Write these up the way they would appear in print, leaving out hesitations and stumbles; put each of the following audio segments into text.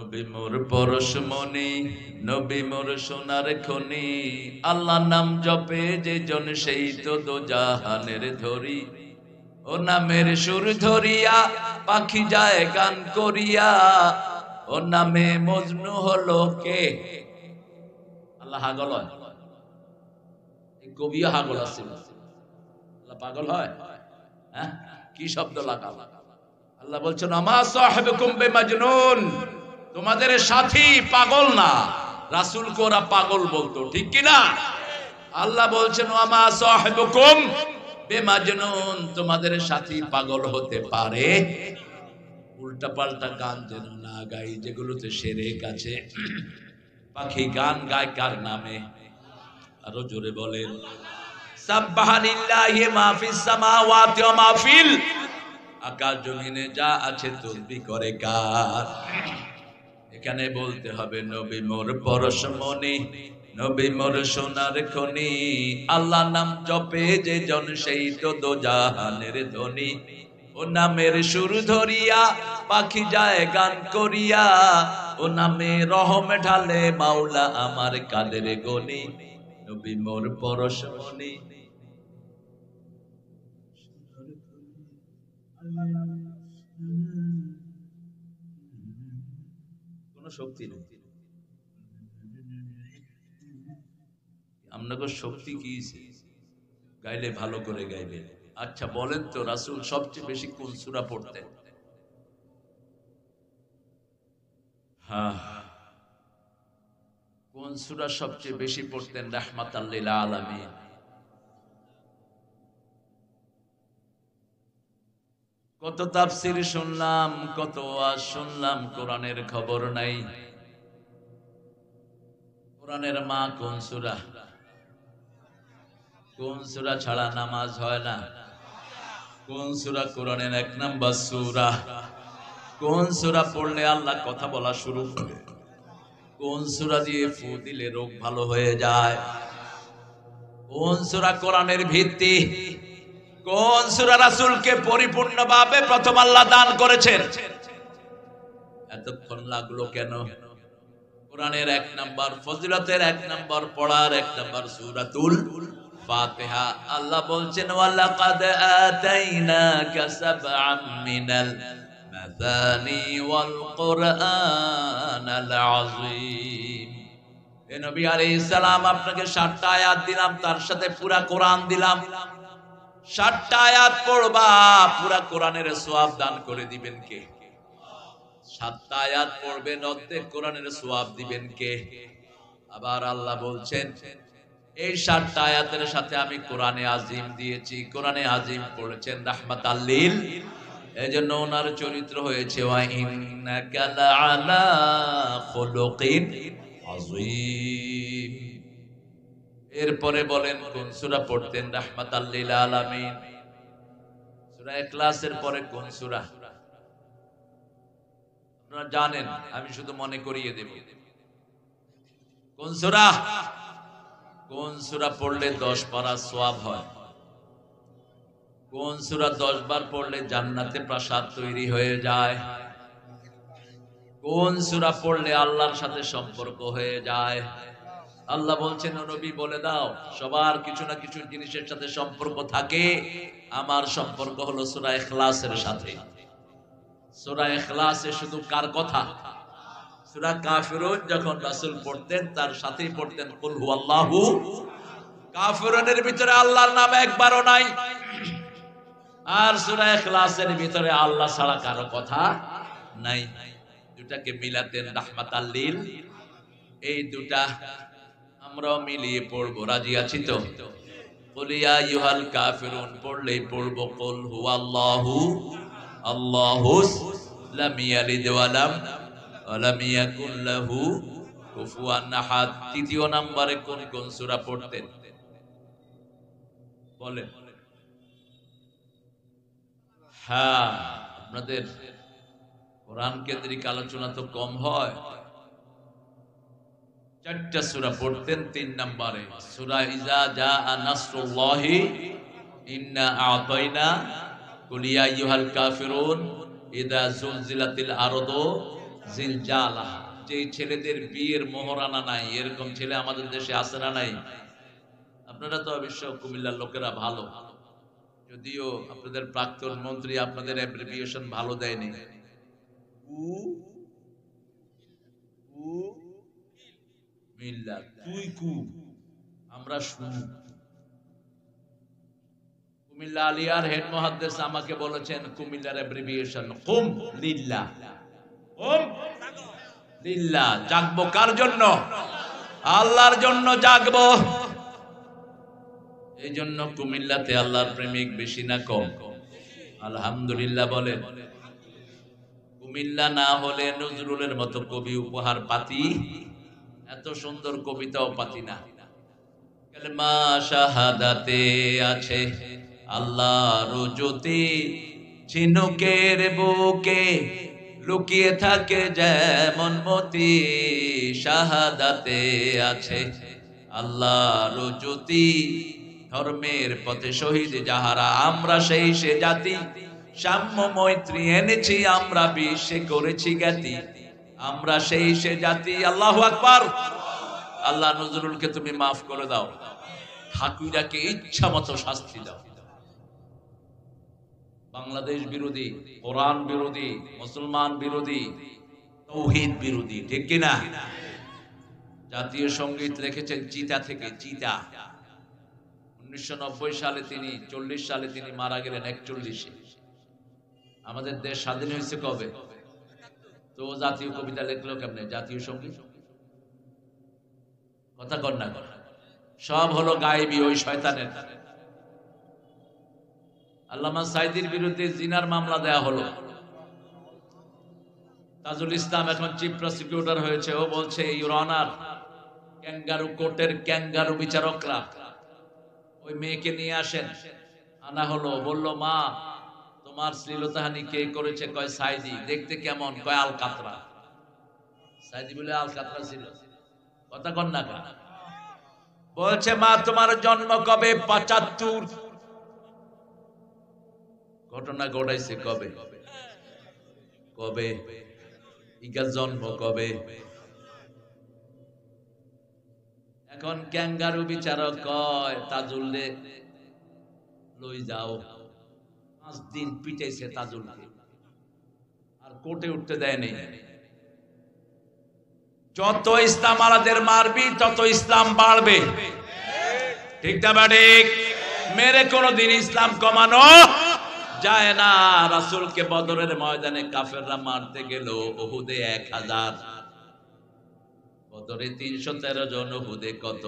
নবী মোর পরশমণি, নবী মোর সোনার খনি, আল্লাহ নাম জপে যে জন সেই তো দোজাহানের ধরি। ও নামের সুর ধরিয়া পাখি যায় গান করিয়া, ও নামে মজনু হলো কে? আল্লাহ হাগল হয়, এই কবিও হাগল আছে। আল্লাহ পাগল হয়? হ্যাঁ, কি শব্দ লাগাল? আল্লাহ বলছেন আমা সাহিবুকুম বিমাজনুন, তোমাদের সাথী পাগল না। রাসূল কে ওরা পাগল বলতো, ঠিক কি না? আল্লাহ বলছেন আমা সাহিবুকুম বিমাজনুন, তোমাদের সাথী পাগল হতে পারে। উল্টা পাল্টা গান যেন না গাই, যেগুলোতে শিরক আছে। পাখি গান গায় কার নামে? আরো জোরে বলেন সাবহানাল্লাহি মা ফিস সামাওয়াতি ওয়া মা ফিল, আকাশ জমিনে যা আছে তসবিহ করে কার? এখানে বলতে হবে নবী মোর পরশমণি, নবী মোর সোনার খনি, আল্লাহ নাম জপে যে জন সেই তো দোজাহানের ধনী। ও নামের সুর ধরিয়া পাখি যায় গান করিয়া, ও নামে রহম ঢালে মাওলা আমার কাদের গনি। নবী মোর পরশমণি। কোন শক্তি নেই। আপনাকে শক্তি কি গাইলে ভালো করে গাইবে। আচ্ছা বলেন তো রাসূল সবচেয়ে বেশি কোন সূরা পড়তেন? হ্যাঁ, কোন সূরা সবচেয়ে বেশি পড়তেন? রাহমাতাল লিল আলামিন। কত তাফসীর শুনলাম, কত ওয়াজ শুনলাম, কোরআনের খবর নাই। কোরআনের মা কোন সূরা? কোন সূরা ছাড়া নামাজ হয় না? কোন সূরা কোরআনের 1 নাম্বার সূরা? কোন সূরা পড়লে আল্লাহ কথা বলা শুরু করে? কোন সূরা দিয়ে ফু দিলে রোগ ভালো হয়ে যায়? কোন সূরা কোরআনের ভিত্তি? কোন সূরা রাসূলকে পরিপূর্ণভাবে প্রথম আল্লাহ দান করেছেন? এতক্ষণ লাগলো কেন? কোরআনের 1 নাম্বার ফজিলতের 1 নাম্বার পড়ার 1 নাম্বার সূরাতুল ফাতিহা। আল্লাহ বলছেন ওয়ালাকাদ আতাইনাকা সাবআম মিনাল মাসানি ওয়াল কুরআনাল আযীম। এ নবী আলাইহিস সালাম, আপনাকে 7টা আয়াত দিলাম, তার সাথে পুরা কোরআন দিলাম। 7টা আয়াত পড়বা, পুরা কোরআনের সওয়াব দান করে দিবেন কে? 7টা আয়াত পড়বেন, অর্ধেক কোরআনের সওয়াব দিবেন কে? আবার আল্লাহ বলছেন এই 7টা আয়াতের সাথে আমি কোরআনে আজিম দিয়েছি। কোরআনে আজিম পড়েছেন রাহমাতাল লিল, এজন্য ওনার চরিত্র হয়েছে ওয়া ইন্নাকা লাআলা খুলুকিন আযীম। এরপরে বলেন কোন সূরা পড়তেন রাহমাতাল লিল আলামিন? সূরা ইখলাসের পরে কোন সূরা? আপনারা জানেন, আমি শুধু মনে করিয়ে দেব। কোন সূরা? কোন সূরা পড়লে 10 পারা সওয়াব হয়? কোন সূরা 10 বার পড়লে জান্নাতে প্রাসাদ তৈরি হয়ে যায়? কোন সূরা পড়লে আল্লাহর সাথে সম্পর্ক হয়ে যায়? আল্লাহ বলছেন ও নবী বলে দাও, সবার কিছু না কিছু জিনিসের সাথে সম্পর্ক থাকে, আমার সম্পর্ক হলো সূরা ইখলাসের সাথে। সূরা ইখলাসে শুধু কার কথা? সূরা কাফিরুন যখন রাসূল পড়তেন তার সাথেই পড়তেন কুল হুয়াল্লাহু। কাফিরুনের ভিতরে আল্লাহর নাম একবারও নাই, আর সূরা ইখলাসের ভিতরে আল্লাহ ছাড়া কারো কথা নাই। দুটাকে মিলাতেন রাহমাতাল লিল। এই দুটা আমরাও মিলিয়ে পড়বো, রাজি আছি তো? কুল ইয়া আইয়ুহাল কাফিরুন পড়লেই পড়বো কুল হুয়াল্লাহু আল্লাহুস লাম ইয়ালিদ ওয়া লাম ইয়াকুল লাহু কুফুয়ান আহাদ। তৃতীয় নম্বরে কোন কোন সূরা পড়তেন বলেন? হ্যাঁ, আপনাদের কোরআন কেন্দ্রিক আলোচনা তো কম হয়। 4টা সূরা পড়তেন। 3 নম্বরে সূরা ইজা জাআ নাসরুল্লাহি, ইন্না আ'তাইনা, কুল ইয়া আইয়ুহাল কাফিরুন, ইযা জুলজিলাতিল আরদু জিলজালা, যে ছেলেদের বিয়ের মোহরানা নাই, এরকম ছেলে আমাদের দেশে আছে না নাই? আপনারা তো অবশ্য কুমিল্লার লোকেরা ভালো, যদিও আপনাদের প্রাক্তন মন্ত্রী আপনাদের অ্যাব্রিভিয়েশন ভালো দেয়নি। মিল্লা, তুই কু, আমরা শুনু। কুমিল্লা আলিয়ার হেড মুহাদ্দিস আমাকে বলেছেন কুমিল্লার অ্যাব্রিভিয়েশন কুম লিল্লাহ। কুম লিল্লাহ, জাগবো কার জন্য? আল্লাহর জন্য জাগবো। এই জন্য কুমিল্লাতে আল্লাহর প্রেমিক বেশি না কম? আলহামদুলিল্লাহ বলেন। কুমিল্লা না হলে নজরুলের মতো কবি উপহার পাতি, এত সুন্দর কবিতাও পাতি না। কালেমা শাহাদাতে আছে আল্লাহর জ্যোতি, ঝিনুকের বুকে লুকিয়ে থাকে যেমন মতি। শাহাদাতে আছে আল্লাহর জ্যোতি, ধর্মের পথে শহীদ যাহারা, আমরা সেই সে জাতি। সাম্য মৈত্রী এনেছি আমরা, বিশ্বে করেছি জ্ঞাতি, আমরা সেই সে জাতি। আল্লাহু আকবার। আল্লাহ নজরুলকে তুমি মাফ করে দাও, ঠাকুরাকে ইচ্ছা মতো শাস্তি দাও। বাংলাদেশ বিরোধী, কোরআন বিরোধী, মুসলমান বিরোধী, তৌহিদ বিরোধী, ঠিক কিনা? জাতীয় সঙ্গীত লিখেছেন চিতা থেকে, চিতা। 1990 সালে তিনি, 40 সালে তিনি মারা গেলেন 41-এ। আমাদের দেশ স্বাধীন হয়েছে কবে? তো জাতীয় কবিতা লিখলো কেমনে? জাতীয় সঙ্গীত কথা কর না, সব হলো গায়েবী ওই শয়তানের। আল্লামা সাইদির বিরুদ্ধে জিনার মামলা দেয়া হলো। তাজুল ইসলাম এখন চিফ প্রসিকিউটর হয়েছে। ও বলছে ইউর অনার, ক্যাঙ্গারু কোর্টের ক্যাঙ্গারু বিচারকরা ওই মেয়েকে নিয়ে আসেন। আনা হলো, বলল মা তোমার শ্লীলতাহানি কে করেছে? কয় সাইদি। দেখতে কেমন? কয় আলকাতরা। সাইদি বলে আলকাতরা ছিল, কথা কন না কেন? বলছে মা তোমার জন্ম কবে? 75। ঘটনা ঘটাইছে কবে? কবে? ইগা জন্ম কবে? এখন ক্যাঙ্গারু বিচারক কয় তাজুল রে লই যাও। 5 দিন পিটাইছে তাজুলকে, আর কোর্টে উঠতে দেয় নেই। যত ইসলাম আলাদের মারবি তত ইসলাম বাড়বে, ঠিক না ঠিক? মেরে কোনদিন ইসলাম কমানো যায় না। রাসূলকে বদরের ময়দানে কাফেররা মারতে গেল, উহুদে 1000, বদরে 313 জন, উহুদে কত?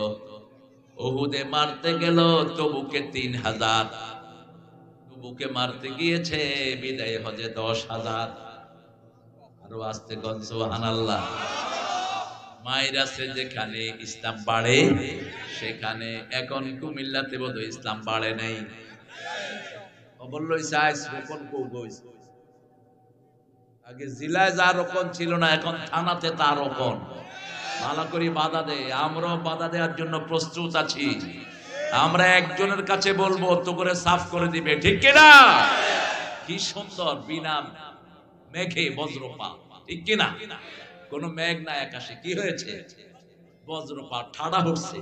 উহুদে মারতে গেল তবুকে 3000, তবুকে মারতে গিয়েছে বিদায় হজে 10,000। আরো আস্তে কোন সুবহানাল্লাহ। মাইরাসে যেখানে ইসলাম বাড়ে সেখানে, এখন কুমিল্লাতে বোধহয় ইসলাম বাড়ে নাই। আগে জেলায় যা রকম ছিল না, এখন থানাতে তা রকম। ভালো করে বাধা দেয়, আমরাও বাধা দেওয়ার জন্য প্রস্তুত আছি। আমরা একজনের কাছে বলবো তো করে সাফ করে দিবে, ঠিক কিনা? কি সুন্দর বিনা মেঘে বজ্রপাত, ঠিক কিনা? কোন মেঘ না আকাশে, কি হয়েছে? বজ্রপাত, ঠাড়া হচ্ছে।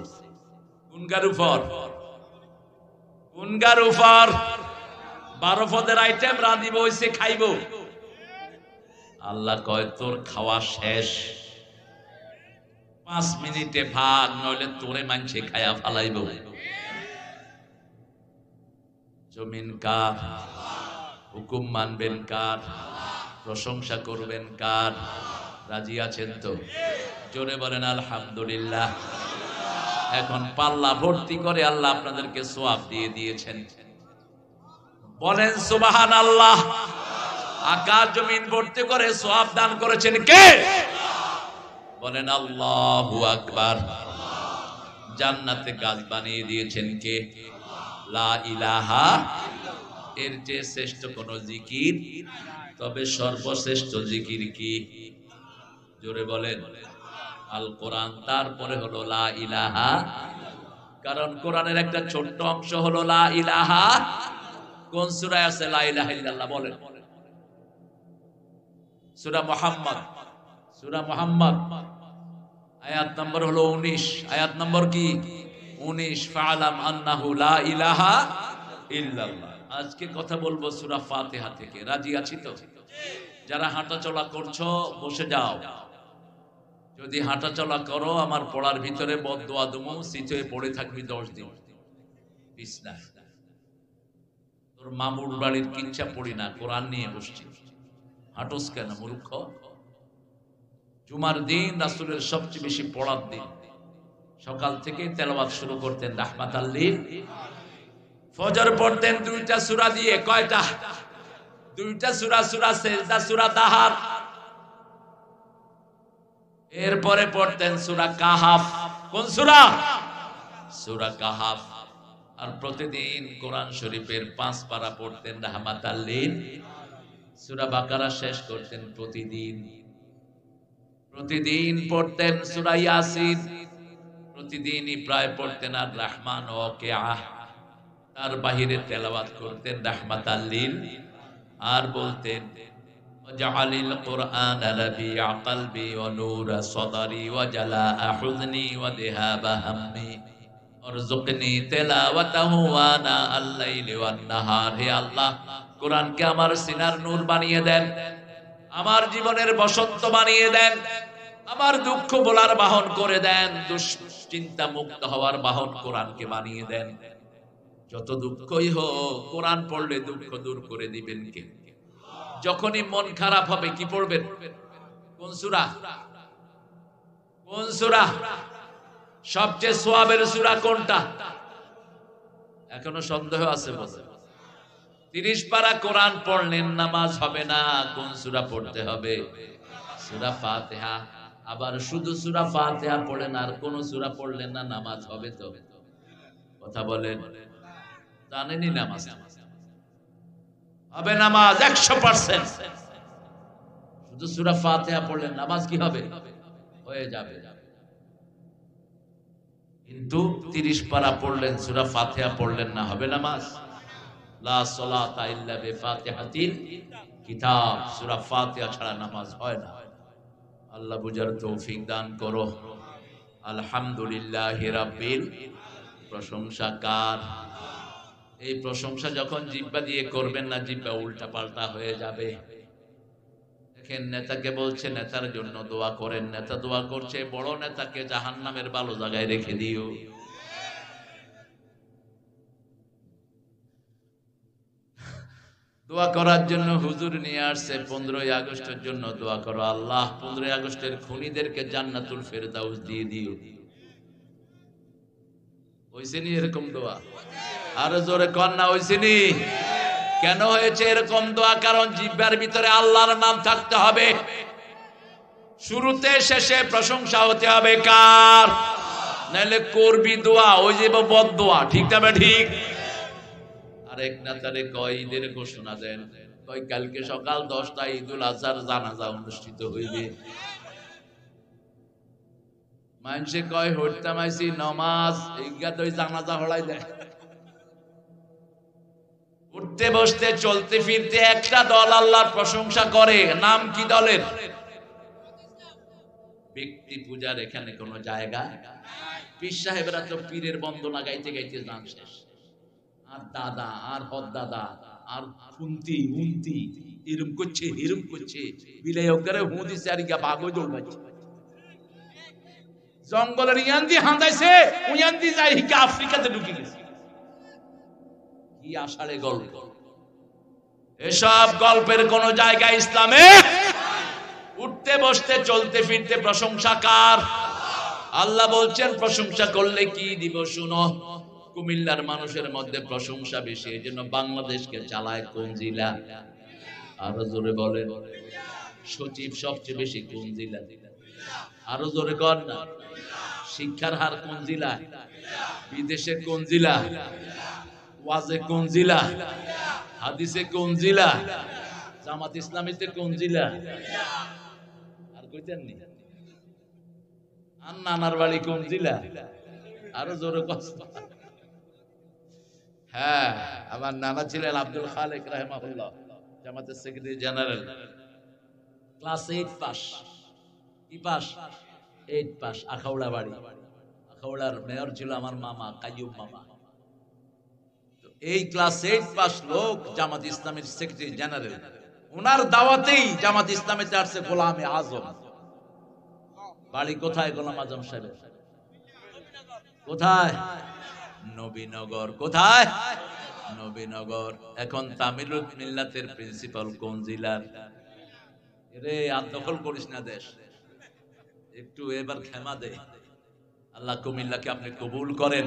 কোনগার উপর? কোনগার উপর? 12 পদের আইটেম রাঁধিব, হইছে খাইব। আল্লাহ কয় তোর খাওয়া শেষ, 5 মিনিটে ভাগ, নইলে তোরে মানছে খায়া ফালাইব। জমিন কার? হুকুম মানবেন কার? প্রশংসা করবেন কার? রাজি আছেন তো? জোরে বলেন আলহামদুলিল্লাহ। এখন পাল্লা ভর্তি করে আল্লাহ আপনাদেরকে সওয়াব দিয়ে দিয়েছেন, বলেন সুবহানাল্লাহ। আকাশ জমিন ভর্তি করে সওয়াব দান করেছেন কে? বলেন আল্লাহু আকবার। জান্নাতে গাছ বানিয়ে দিয়েছেন কে? লা ইলাহা, এর যে শ্রেষ্ঠ কোন জিকির? তবে সর্বশ্রেষ্ঠ জিকির কি? জোরে বলেন। আল কোরআন, তারপরে হলো লা ইলাহা। কারণ কোরআনের একটা ছোট্ট অংশ হলো লা ইলাহা। কোন সূরায় আছে লা ইলাহা ইল্লাল্লাহ? বলেন। সূরা মুহাম্মদ সূরা মুহাম্মদ, আয়াত নম্বর হলো 19। আয়াত নম্বর কি? 19। ফাআলাম আন্নাহু লা ইলাহা ইল্লাল্লাহ। আজকে কথা বলবো সূরা ফাতিহা থেকে। রাজি আছি তো? যারা হাঁটা চলা করছো বসে যাও। যদি হাঁটা চলা করো আমার পড়ার ভিতরে বদদোয়া দেবো, সিটে পড়ে থাকবি 10 দিন বিছনায়। তোর মামুর বাড়ির কিচ্ছা পড়ি না, কোরআন নিয়ে বসছি। হাঁটোস কেন মূর্খ? জুমার দিন রাসূলের সবচেয়ে বেশি পড়ার দিন। সকাল থেকে তেলাওয়াত শুরু করতেন রাহমাতাল লিল। ফজর পড়তেন 2টা সূরা দিয়ে। কয়টা? 2টা সূরা, সূরা সেজদা, সূরা তাহার। এরপরে পড়তেন সূরা কাহাফ। কোন সূরা? সূরা কাহাফ। আর প্রতিদিন কোরআন শরীফের 5 পারা পড়তেন রাহমাতাল লিল। সূরা বাকারা শেষ করতেন প্রতিদিন। প্রতিদিন পড়তেন সূরা ইয়াসিন। প্রতিদিনই প্রায় পড়তেন আর রহমান ও ওয়াকিআহ। তার বাহিরে তেলাওয়াত করতেন রাহমাতাল লিল। আর বলতেন ওয়াজআলিল কুরআনা রাবিআ কলবি ওয়া নূরা সাদরি ওয়া জালাআ হুজনি ওয়া যিহাবা হাম্মি ওয়ারযুকনি তিলাওয়াতাহু আনা আল-লাইলি ওয়ান নাহার। হে আল্লাহ, কোরআনকে আমার সিনার নূর বানিয়ে দেন, আমার জীবনের বসন্ত বানিয়ে দেন, আমার দুঃখ বলার বাহন করে দেন, দুশ্চিন্তা মুক্ত হওয়ার বাহন কোরআনকে বানিয়ে দেন। যত দুঃখই হোক কোরআন পড়লে দুঃখ দূর করে দিবেন কে? যখনই মন খারাপ হবে কি পড়বেন? কোন সূরা? কোন সূরা? সবচেয়ে সওয়াবের সূরা কোনটা? এখনো সন্দেহ আছে বলে 30 পারা কোরআন পড়লেন নামাজ হবে না, কোন সূরা পড়তে হবে? সূরা ফাতিহা। আবার শুধু সূরা ফাতিহা পড়েন আর কোন সূরা পড়লেন না, নামাজ হবে তো? কথা বলেন, জানেনই নামাজ হবে, নামাজ 100%। শুধু সূরা ফাতিহা পড়লেন, নামাজ কি হবে? হয়ে যাবে। কিন্তু 30 পারা পড়লেন, সূরা ফাতিহা পড়লেন না, হবে নামাজ? লা সালাতা ইল্লা বিফাতিহাতিল কিতাব। সূরা ফাতিহা ছাড়া নামাজ হয় না। আল্লাহ বুঝার তৌফিক দান করো। আলহামদুলিল্লাহি রাব্বিল। প্রশংসা কার? এই প্রশংসা যখন জিহ্বা দিয়ে করবেন না, জিহ্বা উল্টা পাল্টা হয়ে যাবে। দেখেন, নেতাকে বলছে নেতার জন্য দোয়া করেন, নেতা দোয়া করছে বড় নেতাকে জাহান্নামের ভালো জায়গায় রেখে দিও। দোয়া করার জন্য হুজুর নিয়ে আসছে 15ই আগস্টের জন্য দোয়া করো, আল্লাহ 15ই আগস্টের খুনিদেরকে জান্নাতুল ফেরদাউস দিয়ে দিও। হইছেনি এরকম দোয়া? আরো জোরে কর না, হইছেনি? কেন হয়েছে এরকম দোয়া? কারণ জিহ্বার ভিতরে আল্লাহর নাম থাকতে হবে। শুরুতে শেষে প্রশংসা হতে হবে কার? নাহলে করবি দোয়া ওই যে বদদোয়া। ঠিক না? ঠিক। আরেক নেতারে কয় ঈদের ঘোষণা দেন, কয় কালকে সকাল 10টায় ঈদুল আজহার জানাজা অনুষ্ঠিত হইবে। মানুষে কয় হইতাম আইছি নামাজ, এইগা তো জানাজা হলাই দেয়। উঠতে বসতে চলতে ফিরতে একটা দল আল্লাহর প্রশংসা করে। নাম কি দলের? ব্যক্তি পূজার এখানে কোন জায়গা। পীর সাহেবরা তো পীরের বন্দনা গাইতে গাইতে গান শেষ। আর দাদা আর হদ দাদা আর খুন্তি হুন্তি এরম করছে এরম করছে, বিলাই ওকারে হুঁদিছে আর গা ভাগো দৌড়াচ্ছে। জঙ্গলের ইয়ান্দি হাঁদাইছে, উয়ান্দি যাই হিকা আফ্রিকাতে ঢুকে গেছে। কি আষাঢ়ে গল্প! এসব গল্পের কোন জায়গা ইসলামে? উঠতে বসতে চলতে ফিরতে প্রশংসা কার? আল্লাহ বলছেন প্রশংসা করলে কি দিব শুনো। কুমিল্লার মানুষের মধ্যে প্রশংসা বেশি, এই জন্য বাংলাদেশকে চালায় কোন জেলা? আরো জোরে বলেন। সচিব সবচেয়ে বেশি কোন জেলা? আরো জোরে কর না। শিক্ষার হার কোন জেলা? বিদেশে কোন জেলা? ওয়াজে কোন জেলা? হাদিসে কোন জেলা? জামাত ইসলামীতে কোন জেলা? আর কইতেন নি? আর নানার বাড়ি কোন জেলা? আরো জোরে কষ্ট। হ্যাঁ, আমার নানা ছিলেন আব্দুল খালেক রাহিমাহুল্লাহ, জামাতের সেক্রেটারি জেনারেল। Class 8 pass. কি পাস? 8 পাস। আখাউড়া বাড়ি, আখাউড়ার মেয়র ছিল আমার মামা কাইয়ুব মামা। এই ক্লাস 8 পাস লোক জামাত ইসলামের সেক্রেটারি জেনারেল, ওনার দাওয়াতেই জামাত ইসলামে আসছে গোলামে আজম। বাড়ি কোথায় গোলাম আজম সাহেব? কোথায়? নবীনগর। কোথায়? নবীনগর। এখন তামিলুল মিল্লাতের প্রিন্সিপাল কোন জেলার? রে আর দখল করিস না দেশ, একটু এবার ক্ষমা দে। আল্লাহ কুমিল্লাকে আপনি কবুল করেন।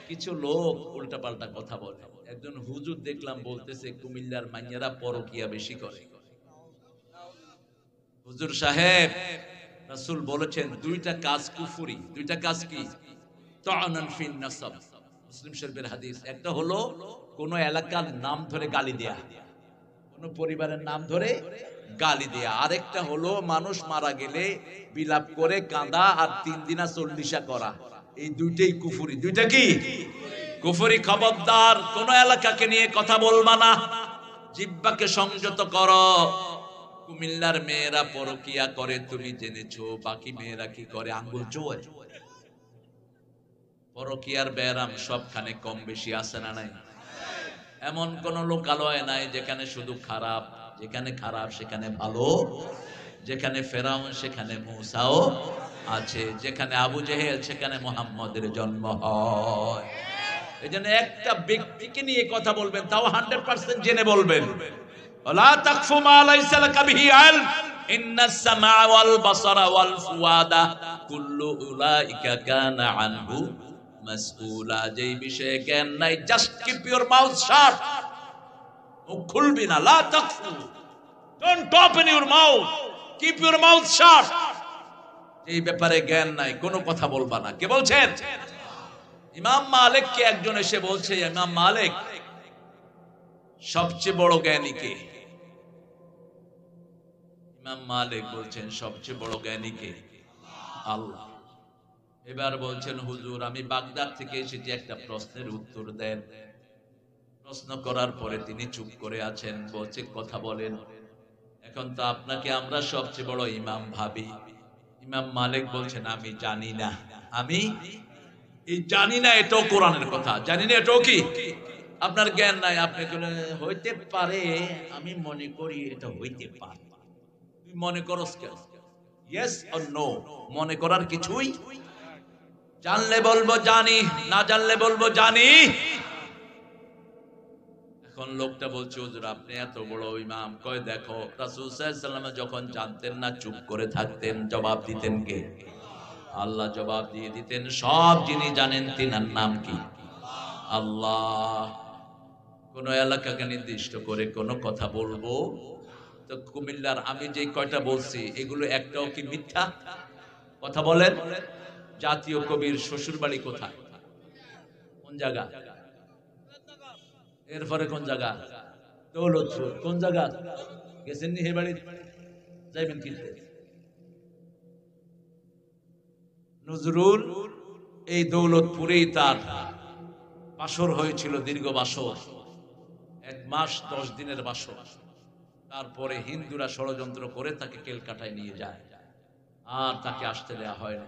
কিছু লোক উল্টা পাল্টা কথা বলে। একজন হুজুর দেখলাম বলতেছে কুমিল্লার মাইয়ারা পরকিয়া বেশি করে। হুজুর সাহেব, রাসূল বলেছেন দুইটা কাজ কুফরি। দুইটা কাজ কি? তাআনান ফিন নাসাব, মুসলিম শরীফের হাদিস। একটা হলো কোন এলাকার নাম ধরে গালি দেয়া, কোন পরিবারের নাম ধরে গালি দেয়া। আরেকটা হলো মানুষ মারা গেলে বিলাপ করে কাঁদা আর 3 দিনা 40 করা। এই দুইটাই কুফরি। দুইটা কি কুফরি? খবরদার কোন এলাকাকে নিয়ে কথা বলবা না, জিহ্বাকে সংযত করো। কুমিল্লার মেয়েরা পরকিয়া করে তুমি জেনেছো, বাকি মেয়েরা কি করে? আঙ্গুল চোয়। পরকিয়ার ব্যারাম সবখানে কম বেশি আছে না নাই? এমন কোন লোকালয় নাই যেখানে শুধু খারাপ। যেখানে খারাপ সেখানে ভালো, যেখানে ফেরাউন সেখানে মূসাও আছে, যেখানে আবু জেহেল সেখানে মুহাম্মদের জন্ম হয়। এজন্য একটা ব্যক্তিকে নিয়ে কথা বলবেন তাও 100% জেনে বলবেন। লা তাকফু মা লাইসা লাকা বিহি ইলম ইন্নাস সামআ ওয়াল বাসারা ওয়াল ফুয়াদা কুল্লু উলাইকা কানা আনহু মাসউলা। যেই বিষয়ে জ্ঞান নাই, just keep your mouth shut. মুখ খুলবি না। লা তাকফু, don't open your mouth, keep your mouth shut. এই ব্যাপারে জ্ঞান নাই, কোনো কথা বলবা না। কে বলছেন? ইমাম মালিককে একজন এসে বলছে, ইমাম মালিক সবচেয়ে বড় জ্ঞানী কে? ইমাম মালিক বলছেন সবচেয়ে বড় জ্ঞানী কে? আল্লাহ। এবার বলছেন হুজুর আমি বাগদাদ থেকে এসেছি, একটা প্রশ্নের উত্তর দেন। প্রশ্ন করার পরে তিনি চুপ করে আছেন। বলছে কথা বলেন। এখন তো আপনাকে আমরা সবচেয়ে বড় ইমাম ভাবি। ইমাম মালিক বলছেন আমি জানি না। আমি জানি না, এটাও কোরআনের কথা। জানি না, এটাও কি? আপনার জ্ঞান নাই। আপনি হইতে পারে, আমি মনে করি এটা হইতে পারে। তুই মনে করস কেন? ইয়েস অর নো, মনে করার কিছুই। জানলে বলবো জানি, না জানলে বলবো জানি। এখন লোকটা বলছে হুজুর আপনি এত বড় ইমাম। কয় দেখো রাসূল সাল্লাল্লাহু আলাইহি ওয়াসাল্লাম যখন জানতেন না চুপ করে থাকতেন, জবাব দিতেন কে? আল্লাহ জবাব দিয়ে দিতেন। সব যিনি জানেন তিনার নাম কি? আল্লাহ। কোন এলাকাকে নির্দিষ্ট করে কোন কথা বলবো তো কুমিল্লার আমি যে কয়টা বলছি এগুলো একটাও কি মিথ্যা? কথা বলেন। জাতীয় কবির শ্বশুর বাড়ি কোথায়? কোন জায়গা? এরপরে কোন জায়গা? দৌলতপুর। কোন জায়গা গেছেন নি? হে বাড়ি যাইবেন কিনতে। নজরুল এই দৌলতপুরেই তার বাসর হয়েছিল, দীর্ঘ বাসর, 1 মাস 10 দিনের বাসর। তারপরে হিন্দুরা ষড়যন্ত্র করে তাকে কেলকাটায় নিয়ে যায়, আর তাকে আসতে দেয়া হয় না।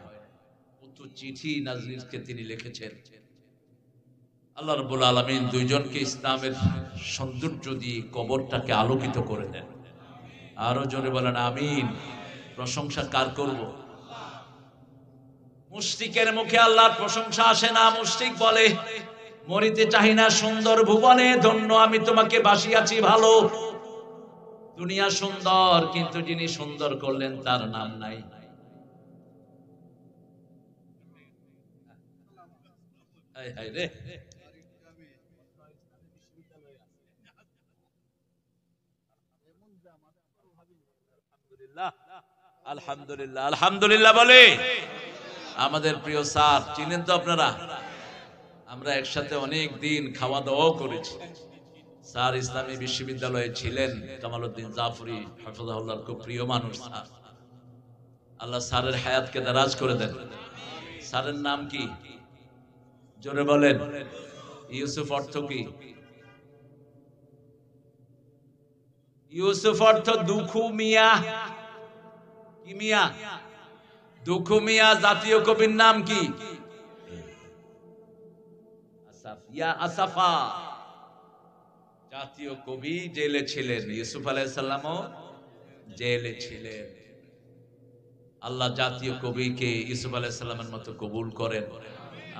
কত চিঠি নাজরুলকে তিনি লিখেছেন। আল্লাহ রাব্বুল আলামিন দুইজনকে ইসলামের সৌন্দর্য দিয়ে কবরটাকে আলোকিত করে দেন। আরো জোরে বলেন আমিন। প্রশংসা কার করব? মুশরিকের মুখে আল্লাহর প্রশংসা আসে না। মুশরিক বলে মরিতে চাহি না সুন্দর ভুবনে, ধন্য আমি তোমাকে বাসিয়াছি ভালো। দুনিয়া সুন্দর, কিন্তু যিনি সুন্দর করলেন তার নাম নাই। হায় হায় রে। আলহামদুলিল্লাহ, আলহামদুলিল্লাহ বলে। আমাদের প্রিয় স্যার চিনেন তো আপনারা? আমরা একসাথে অনেক দিন খাওয়া দাওয়াও করেছি। স্যার ইসলামী বিশ্ববিদ্যালয়ে ছিলেন। কামালউদ্দিন জাফরি হাফিজাহুল্লাহর খুব প্রিয় মানুষ স্যার। আল্লাহ স্যারের হায়াতকে দারাজ করে দেন। স্যারের নাম কি? জোরে বলেন। ইউসুফ অর্থ কি? ইউসুফ অর্থ দুখু মিয়া। কি মিয়া? দুখু মিয়া জাতীয় কবির নাম কি? আসাফা জাতীয় কবি জেলে ছিলেন, ইউসুফ আলাইহিস সালামও জেলে ছিলেন। আল্লাহ জাতীয় কবিকে ইউসুফ আলাইহিস সালামের মতো কবুল করেন,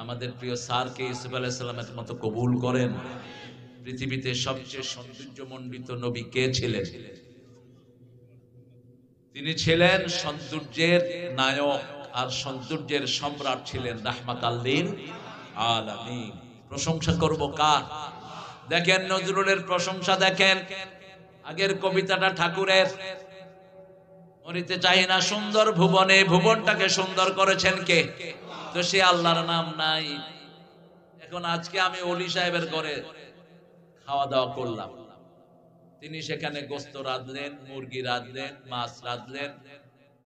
আমাদের প্রিয় স্যারকে ইউসুফ আলাইহিস সালামের মতো কবুল করেন। পৃথিবীতে সবচেয়ে সৌন্দর্যমণ্ডিত নবী কে ছিলেন? তিনি ছিলেন সৌন্দর্যের নায়ক আর সৌন্দর্যের সম্রাট ছিলেন রাহমাতাল লিল আলামিন। প্রশংসা করব কার? দেখেন নজরুলের প্রশংসা দেখেন, আগের কবিতাটা ঠাকুরের, মরিতে চাই না সুন্দর ভুবনে, ভুবনটাকে সুন্দর করেছেন কে? তো সে আল্লাহর নাম নাই। এখন আজকে আমি ওলি সাহেবের ঘরে খাওয়া দাওয়া করলাম, তিনি সেখানে গোস্ত রাঁধলেন, মুরগি রাঁধলেন, মাছ রাঁধলেন,